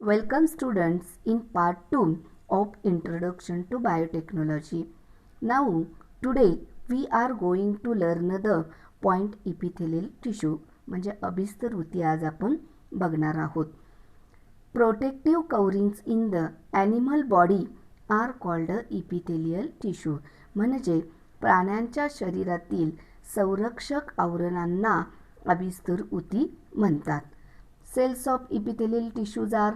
Welcome students in part 2 of Introduction to Biotechnology. Now today we are going to learn the point epithelial tissue म्हणजे अभिस्तर ऊती आज आपण बघणार आहोत. Protective coverings in the animal body are called epithelial tissue म्हणजे प्राण्यांच्या शरीरातील संरक्षक आवरणांना अभिस्तर ऊती म्हणतात. Cells of epithelial tissues are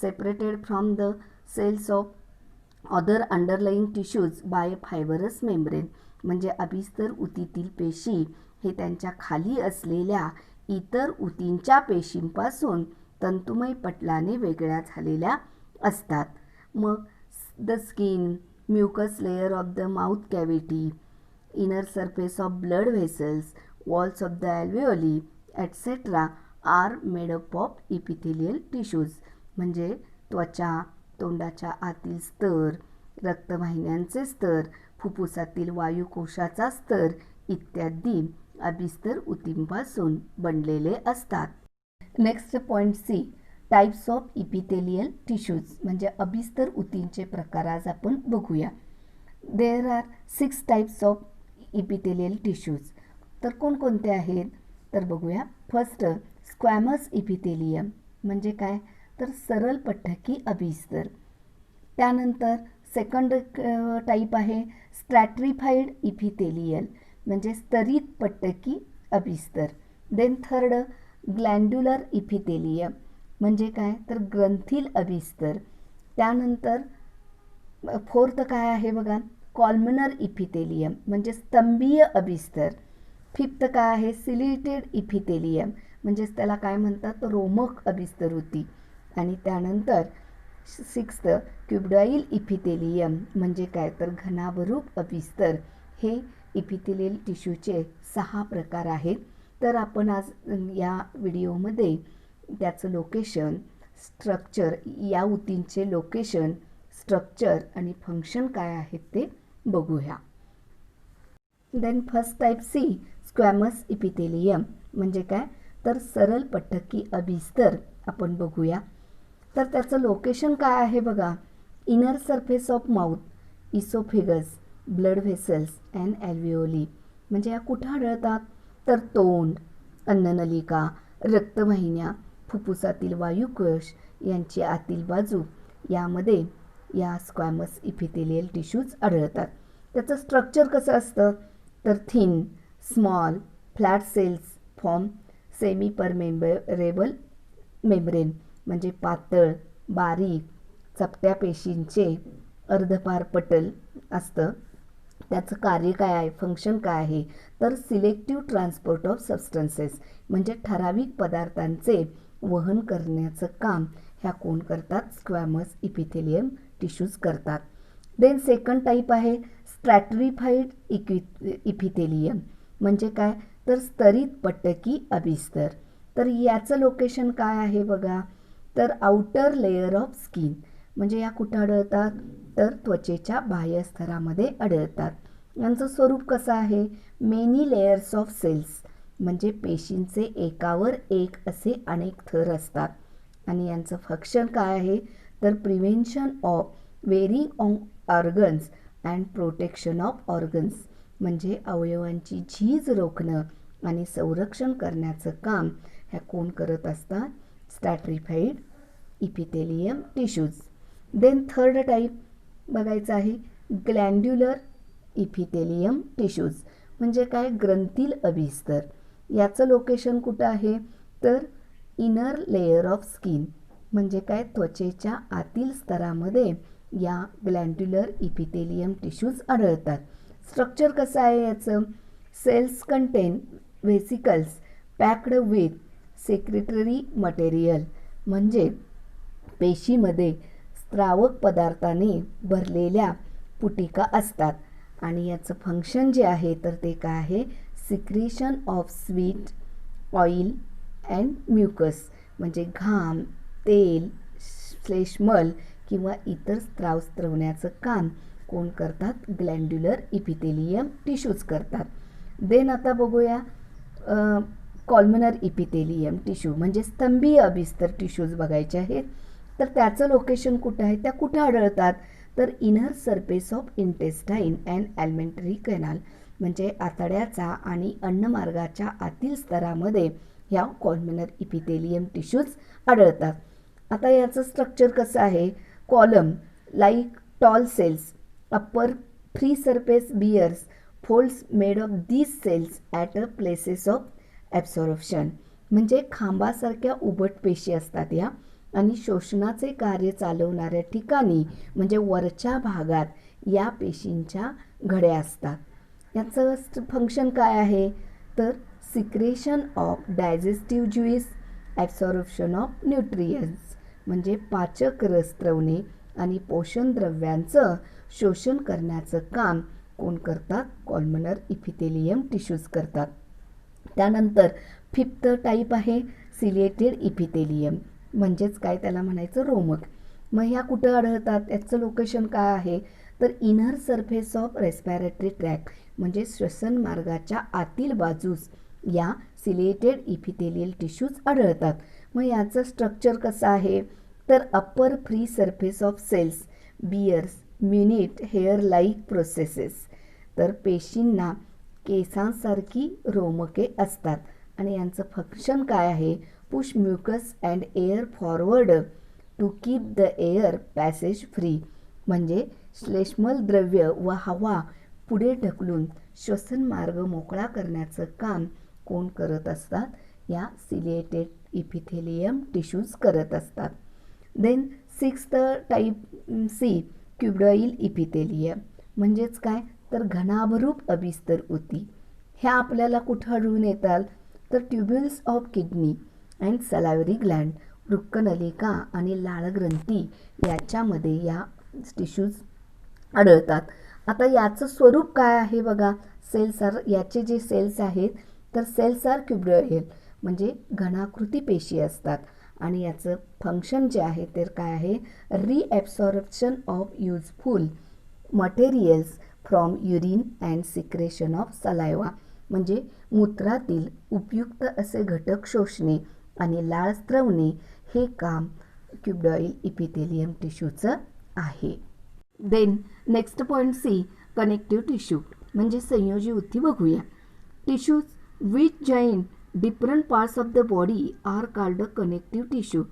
separated from the cells of other underlying tissues by a fibrous membrane म्हणजे अभिस्तर ऊतीतील पेशी हे त्यांच्या खाली असलेल्या इतर ऊतींच्या पेशींपासून तंतुमय पटलाने वेगळ्या झालेल्या असतात. मग the skin, mucus layer of the mouth cavity, inner surface of blood vessels, walls of the alveoli etcetera are made up of epithelial tissues म्हणजे त्वचा, तोंडाच्या आतील स्तर, रक्तवाहिन्यांचे स्तर, फुफ्फुसातील वायुकोशाचा स्तर इत्यादी अभिस्तर ऊतींपासून बनलेले असतात. Next point see, types of epithelial tissues म्हणजे अभिस्तर ऊतींचे प्रकार आज आपण बघूया. There are 6 types of epithelial tissues. तर कोणकोणते आहेत तर बघूया. फर्स्ट स्क्वॅमस इपिथेलियम म्हणजे काय तर सरळ पट्टकी अभिस्तर. त्यानंतर सेकंड टाईप आहे स्ट्रॅट्रिफाईड इपिथेलियल म्हणजे स्तरित पट्टकी अभिस्तर. देन थर्ड ग्लँड्युलर इपिथेलियम म्हणजे काय तर ग्रंथील अभिस्तर. त्यानंतर फोर्थ काय आहे बघा कॉल्मनर इपिथेलियम म्हणजे स्तंभीय अभिस्तर. फिफ्थ काय आहे सिलिटेड इपिथेलियम म्हणजेच त्याला काय म्हणतात रोमक अभिस्तर ऊती. आणि त्यानंतर सिक्स्थ क्युबिडॉइल इपिथेलियम म्हणजे काय तर घनाभरूप अभिस्तर. हे इपिथेलियल टिश्यूचे 6 प्रकार आहेत. तर आपण आज या व्हिडिओमध्ये त्याचं लोकेशन, स्ट्रक्चर, या ऊतींचे लोकेशन, स्ट्रक्चर आणि फंक्शन काय आहेत ते बघूया. Then first type see squamous epithelium म्हणजे काय तर सरळ पट्टकी अभिस्तर आपण बघूया. तर त्याचं लोकेशन काय आहे बघा. Inner surface of mouth, oesophagus, blood vessels and alveoli म्हणजे या कुठं आढळतात तर तोंड, अन्ननलिका, रक्तवाहिन्या, फुफ्फुसातील वायुकोश यांची आतील बाजू यामध्ये या स्क्वॅमस इपिथेलियल टिश्यूज आढळतात. त्याचं स्ट्रक्चर कसं असतं तर thin, small, flat cells form semi permeable membrane म्हणजे पातळ, बारीक, चपट्या पेशींचे अर्धपार पटल असतं. त्याचं कार्य काय आहे, फंक्शन काय आहे तर सिलेक्टिव्ह ट्रान्सपोर्ट ऑफ सबस्टन्सेस म्हणजे ठराविक पदार्थांचे वहन करण्याचं काम ह्या कोण करतात स्क्वॅमस इपिथेलियम टिश्यूज करतात. देन सेकंड टाईप आहे स्ट्रॅट्रिफाईड इपिथेलियम म्हणजे काय तर स्तरित पट्टकी अभिस्तर. तर याचं लोकेशन काय आहे बघा तर आउटर लेयर ऑफ स्किन म्हणजे या कुठं आढळतात तर त्वचेच्या बाह्य स्तरामध्ये आढळतात. यांचं स्वरूप कसं आहे मेनी लेयर्स ऑफ सेल्स म्हणजे पेशींचे एकावर एक असे अनेक थर असतात. आणि यांचं फंक्शन काय आहे तर prevention of wearing organs and protection of organs म्हणजे अवयवांची झीज रोखणं आणि संरक्षण करण्याचं काम ह्या कोण करत असतात stratified epithelium tissues. Then third type बघायचं आहे ग्लँड्युलर इपिथेलियम टिश्यूज म्हणजे काय ग्रंथील अभिस्तर. याचं लोकेशन कुठं आहे तर इनर लेयर ऑफ स्किन म्हणजे काय त्वचेच्या आतील स्तरामध्ये या ग्लँड्युलर इपिथेलियम टिश्यूज आढळतात. स्ट्रक्चर कसं आहे याचं cells contain vesicles packed with secretory material म्हणजे पेशीमध्ये स्त्रावक पदार्थाने भरलेल्या पुटिका असतात. आणि याचं फंक्शन जे आहे तर ते काय आहे secretion of sweet, oil and mucus म्हणजे घाम, तेल, श्लेष्मल किंवा इतर स्त्राव स्त्रवण्याचं काम कोण करतात ग्लँड्युलर इपिथेलियम टिश्यूज करतात. देन आता बघूया कॉल्मनर इपिथेलियम टिश्यू म्हणजे स्तंभीय अभिस्तर टिश्यूज बघायचे आहेत. तर त्याचं लोकेशन कुठं आहे, त्या कुठं आढळतात, तर inner surface of intestine and alimentary canal, म्हणजे आतड्याचा आणि अन्नमार्गाच्या आतील स्तरामध्ये ह्या कॉल्मनर इपिथेलियम टिश्यूज आढळतात. आता याचं स्ट्रक्चर कसं आहे, column like tall cells, upper free surface bears folds made of these cells at a places of absorption, म्हणजे खांबासारख्या उभट पेशी असतात या, आणि शोषणाचे कार्य चालवणाऱ्या ठिकाणी म्हणजे वरच्या भागात या पेशींच्या घड्या असतात. याचं फंक्शन काय आहे, तर secretion of digestive juices, absorption of nutrients, म्हणजे पाचक रस स्त्रवणे आणि पोषण द्रव्यांचं शोषण करण्याचं काम कोण करतात, कॉल्मनर इपिथेलियम टिश्यूज करतात. त्यानंतर फिफ्थ टाईप आहे सिलिएटेड इपिथेलियम, म्हणजेच काय त्याला म्हणायचं, रोमक. मग ह्या कुठं आढळतात, याचं लोकेशन काय आहे, तर inner surface of respiratory track, म्हणजे श्वसन मार्गाच्या आतील बाजूस या सिलिएटेड इपिथेलियल टिश्यूज आढळतात. मग याचं स्ट्रक्चर कसं आहे, तर upper free surface of cells bears minute hair like processes, तर पेशींना केसांसारखी रोमके असतात आणि यांचं फंक्शन काय आहे, push mucus and air forward to keep the air passage free, म्हणजे श्लेष्मल द्रव्य व हवा पुढे ढकलून श्वसन मार्ग मोकळा करण्याचं काम कोण करत असतात, या सिलिएटेड इपिथेलियम टिश्यूज करत असतात. Then sixth type see cuboidal epithelium, म्हणजेच काय, तर घनाभरूप अभिस्तर ऊती. ह्या आपल्याला कुठं आढळून येतात, तर tubules of kidney and salivary gland, वृक्कनलिका आणि लाळग्रंथी याच्यामध्ये या टिश्यूज आढळतात. आता याचं स्वरूप काय आहे बघा, सेल्स आर, याचे जे सेल्स आहेत तर सेल्स आर क्युबॉइल, म्हणजे घनाकृती पेशी असतात, आणि याचं फंक्शन जे आहे ते काय आहे, reabsorption of useful materials from urine and secretion of saliva, म्हणजे मूत्रातील उपयुक्त असे घटक शोषणे आणि लाळ स्त्रवणे, हे काम क्युबॉइल इपिथेलियम टिश्यूचं आहे. Then next point see connective tissue, म्हणजे संयोजी ऊती बघूया. Tissues which join different parts of the body are called connective tissue,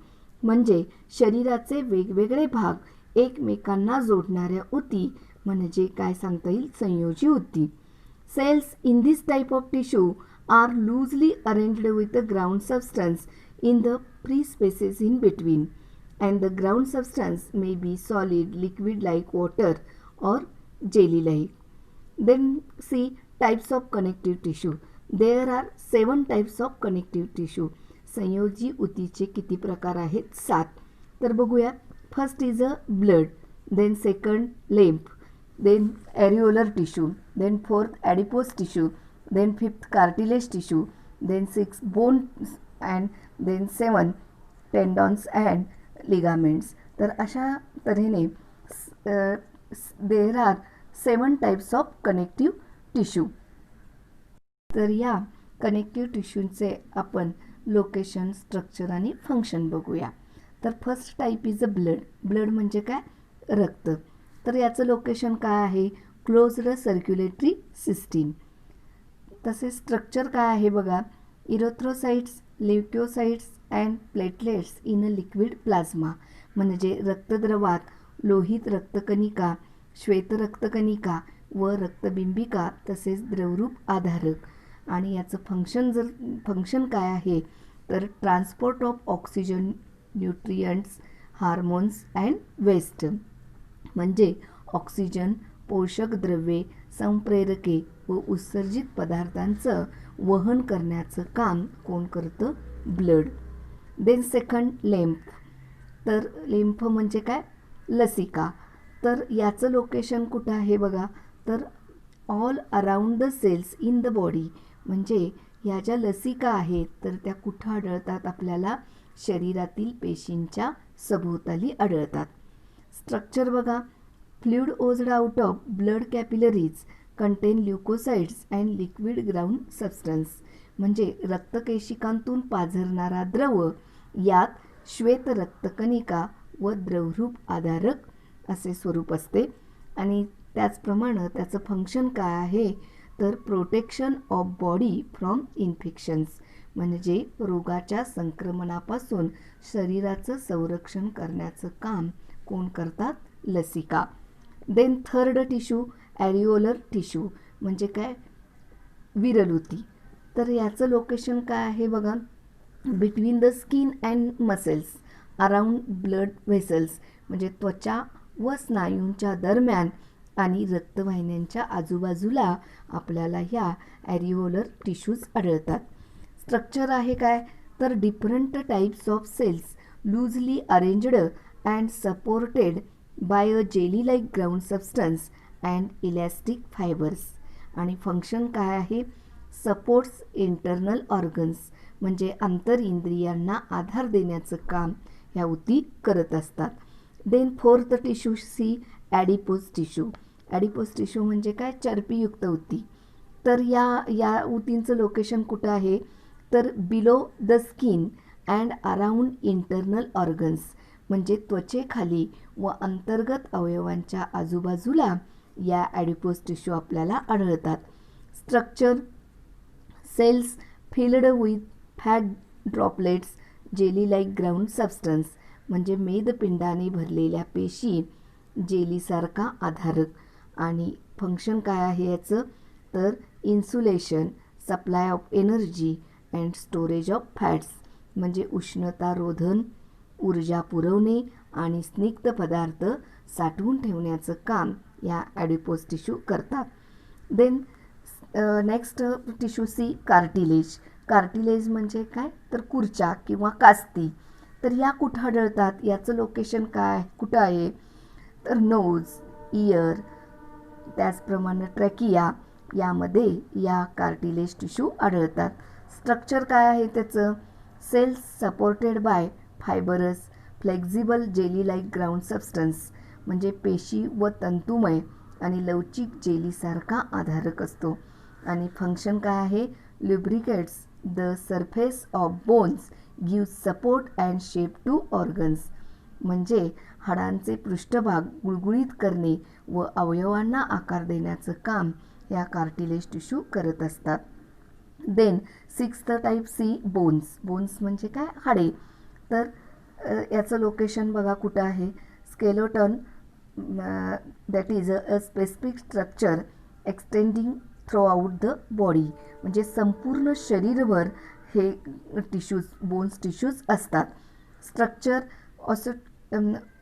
म्हणजे शरीराचे वेगवेगळे भाग एकमेकांना जोडणाऱ्या ऊती म्हणजे काय सांगता येईल, संयोजी ऊती. Cells in this type of tissue are loosely arranged with the ground substance in the free spaces in between, and the ground substance may be solid, liquid like water or jelly like. Then see types of connective tissue. There are 7 types of connective tissue. संयोजी ऊतीचे किती प्रकार आहेत, 7. तर बघूया. First is a blood, then second lymph, then areolar tissue, then fourth adipose tissue, then fifth cartilage tissue, then 6 bones, and then 7 tendons and ligaments. तर अशा तऱ्हेने there are 7 types of connective tissue. तर या connective टिश्यूचे आपण location, structure आणि function बघूया. तर first type is a blood. Blood म्हणजे काय, रक्त. तर याचं लोकेशन काय आहे, क्लोज्ड सर्क्युलेटरी सिस्टीम. तसेच स्ट्रक्चर काय आहे बघा, erythrocytes, leucocytes and platelets in a liquid plasma, म्हणजे रक्तद्रवात लोहित रक्तकणिका, श्वेत रक्तकणिका व रक्तबिंबिका, तसेच द्रवरूप आधारक. आणि याचं फंक्शन काय आहे, तर transport of oxygen, nutrients, hormones and waste, म्हणजे ऑक्सिजन, पोषक द्रव्ये, संप्रेरके व उत्सर्जित पदार्थांचं वहन करण्याचं काम कोण करतं, ब्लड. Then second lymph. तर lymph म्हणजे काय, लसिका. तर याचं लोकेशन कुठं आहे बघा, तर all around the cells in the body, म्हणजे ह्या ज्या लसिका आहेत तर त्या कुठं आढळतात, आपल्याला शरीरातील पेशींच्या सभोवताली आढळतात. स्ट्रक्चर बघा, fluid oozed out of blood capillaries contain leucocytes and liquid ground substance, म्हणजे रक्तकेशिकांतून पाझरणारा द्रव, यात श्वेत रक्तकणिका, व द्रवरूप आधारक असे स्वरूप असते. आणि त्याचप्रमाणे त्याचं फंक्शन काय आहे तर protection of body from infections, म्हणजे रोगाच्या संक्रमणापासून शरीराचं संरक्षण करण्याचं काम कोण करतात, लसिका. देन थर्ड टिश्यू ॲरिओलर टिश्यू, म्हणजे काय, विरलुती. तर याचं लोकेशन काय आहे बघा, between the skin and muscles around blood vessels, म्हणजे त्वचा व स्नायूंच्या दरम्यान आणि रक्तवाहिन्यांच्या आजूबाजूला आपल्याला ह्या ॲरिओलर टिश्यूज आढळतात. स्ट्रक्चर आहे काय तर different types of cells loosely arranged and supported by a jelly like ground substance and elastic fibres. आणि फंक्शन काय आहे, सपोर्ट्स इंटरनल ऑर्गन्स, म्हणजे आंतरइंद्रियांना आधार देण्याचं काम ह्या उती करत असतात. Then fourth tissue see adipose tissue. Adipose tissue म्हणजे काय, चरबीयुक्त उती. तर या उतींचं लोकेशन कुठं आहे तर below the skin and around internal organs, म्हणजे त्वचेखाली व अंतर्गत अवयवांच्या आजूबाजूला या ॲडिपोज टिश्यू आपल्याला आढळतात. Structure cells filled with fat droplets jelly like ground substance, म्हणजे मेदपिंडाने भरलेल्या पेशी, जेलीसारखा आधारक. आणि फंक्शन काय आहे याचं तर insulation, supply of energy and storage of fats, म्हणजे उष्णता रोधन, ऊर्जा पुरवणे आणि स्निग्ध पदार्थ साठवून ठेवण्याचं काम या ॲडिपोज टिश्यू करतात. Then next tissue C cartilage. Cartilage म्हणजे काय तर कुर्चा किंवा कास्ती. तर या कुठं आढळतात, याचं लोकेशन काय कुठं आहे तर नोज, इयर, त्याचप्रमाणे ट्रॅकिया यामध्ये या कार्टिलेज टिश्यू आढळतात. स्ट्रक्चर काय आहे त्याचं, cells supported by fibrous flexible jelly like ground substance, म्हणजे पेशी व तंतुमय आणि लवचिक जेलीसारखा आधारक असतो. आणि फंक्शन काय आहे, lubricates the surface of bones give support and shape to organs, म्हणजे हाडांचे पृष्ठभाग गुळगुळीत करणे व अवयवांना आकार देण्याचं काम या कार्टिलेज टिश्यू करत असतात. Then sixth type see bones. Bones म्हणजे काय, हाडे. तर याचं लोकेशन बघा कुठं आहे, skeleton that is a specific structure extending throughout the body, म्हणजे संपूर्ण शरीरभर हे टिश्यूज, बोन्स टिश्यूज असतात. Structure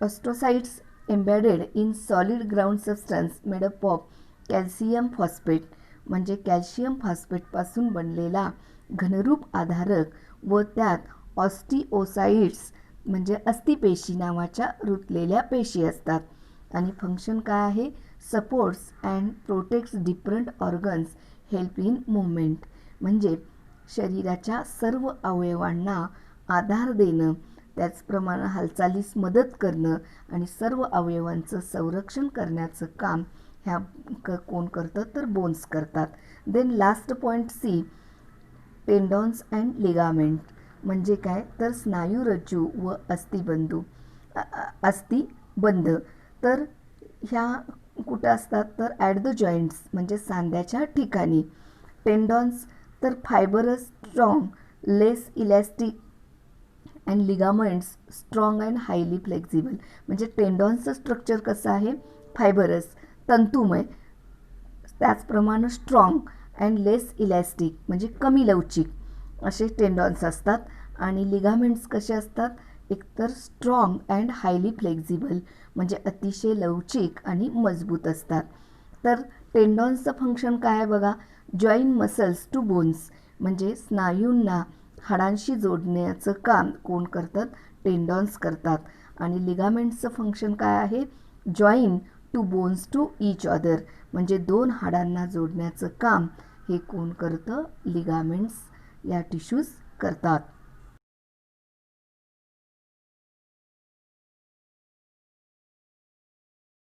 osteocytes embedded in solid ground substance made up of calcium phosphate, म्हणजे कॅल्शियम फॉस्फेटपासून बनलेला घनरूप आधारक व त्यात ऑस्टिओसाइट्स म्हणजे अस्थिपेशी नावाच्या रुतलेल्या पेशी असतात. आणि फंक्शन काय आहे, supports and protects different organs help in movement, म्हणजे शरीराच्या सर्व अवयवांना आधार देणं, त्याचप्रमाणे हालचालीस मदत करणं आणि सर्व अवयवांचं संरक्षण करण्याचं काम ह्या कोण करतं तर बोन्स करतात. Then last point see tendons and ligament, म्हणजे काय तर स्नायुरज्जू व अस्थिबंध. तर ह्या कुठं असतात तर ॲट द जॉईंट्स, म्हणजे सांध्याच्या ठिकाणी. टेंडॉन्स तर fibrous strong less elastic and ligaments strong and highly flexible, म्हणजे टेंडॉन्सचं स्ट्रक्चर कसं आहे, फायबरस तंतुमय, त्याचप्रमाणे स्ट्रॉंग अँड लेस इलॅस्टिक म्हणजे कमी लवचिक असे टेंडॉन्स असतात. आणि लिगामेंट्स कसे असतात, एकतर स्ट्रॉंग अँड हायली फ्लेक्झिबल म्हणजे अतिशय लवचिक आणि मजबूत असतात. तर टेंडॉन्सचं फंक्शन काय आहे बघा, जॉईन मसल्स टू बोन्स, म्हणजे स्नायूंना हाडांशी जोडण्याचं काम कोण करतात, टेंडॉन्स करतात. आणि लिगामेंट्सचं फंक्शन काय आहे, join two bones to each other, म्हणजे दोन हाडांना जोडण्याचं काम हे कोण करतं, लिगामेंट्स या टिश्यूज करतात.